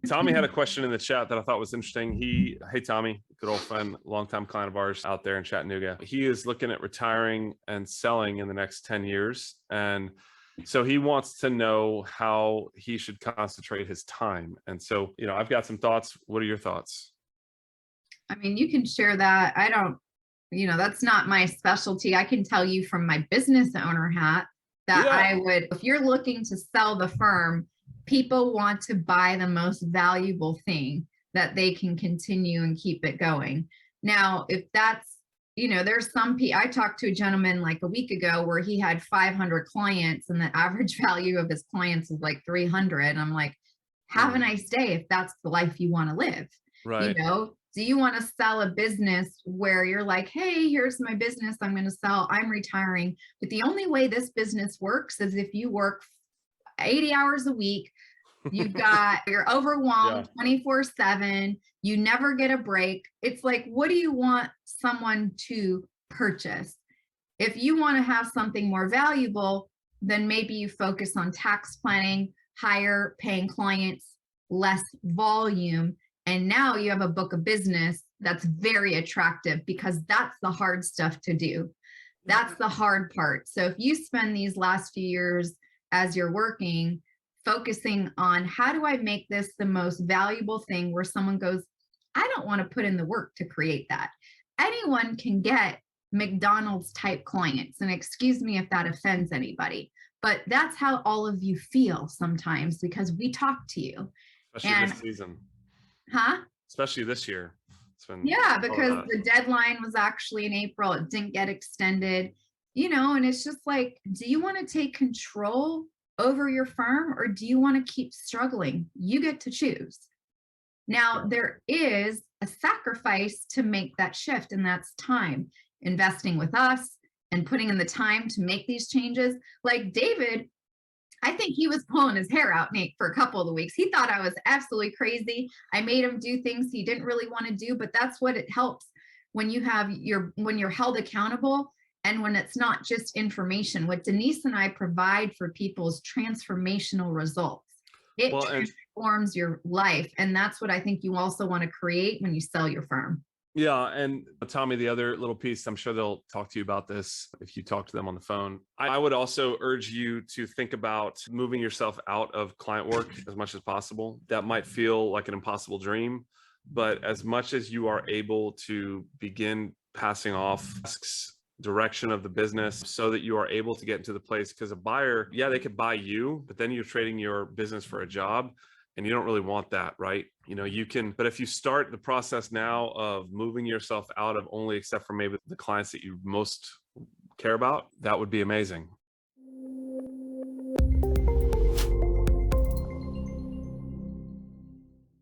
Tommy had a question in the chat that I thought was interesting. Hey, Tommy, good old friend, longtime client of ours out there in Chattanooga. He is looking at retiring and selling in the next 10 years. And so he wants to know how he should concentrate his time. And so, I've got some thoughts. What are your thoughts? I mean, you can share that. I don't, that's not my specialty. I can tell you from my business owner hat that I would, if you're looking to sell the firm, people want to buy the most valuable thing that they can continue and keep it going. Now, if that's, there's some people, I talked to a gentleman like a week ago where he had 500 clients and the average value of his clients is like 300. And I'm like, have a nice day if that's the life you want to live. Right. Do you want to sell a business where you're like, hey, here's my business I'm going to sell, I'm retiring, but the only way this business works is if you work 80 hours a week, you're overwhelmed 24/7, you never get a break. It's like, what do you want someone to purchase? If you want to have something more valuable, then maybe you focus on tax planning, higher paying clients, less volume. And now you have a book of business that's very attractive because that's the hard stuff to do. That's the hard part. So if you spend these last few years as you're working, focusing on how do I make this the most valuable thing where someone goes, I don't want to put in the work to create that. Anyone can get McDonald's type clients. And excuse me if that offends anybody, but that's how all of you feel sometimes because we talk to you. Especially this season. Especially this year. Because the deadline was actually in April. It didn't get extended, and it's just like, do you want to take control over your firm or do you want to keep struggling? You get to choose. Now, there is a sacrifice to make that shift, and that's time. Investing with us and putting in the time to make these changes. Like David, I think he was pulling his hair out, Nate, for a couple of the weeks. He thought I was absolutely crazy. I made him do things he didn't really want to do, but that's what it helps when you're held accountable and when it's not just information. What Denise and I provide for people is transformational results. It transforms your life. And that's what I think you also want to create when you sell your firm. Yeah. And Tommy, the other little piece, I'm sure they'll talk to you about this if you talk to them on the phone. I would also urge you to think about moving yourself out of client work as much as possible. That might feel like an impossible dream, but as much as you are able to begin passing off tasks, direction of the business so that you are able to get into the place, because a buyer, they could buy you, but then you're trading your business for a job. And you don't really want that, right? You can, but if you start the process now of moving yourself out of only, except for maybe the clients that you most care about, that would be amazing.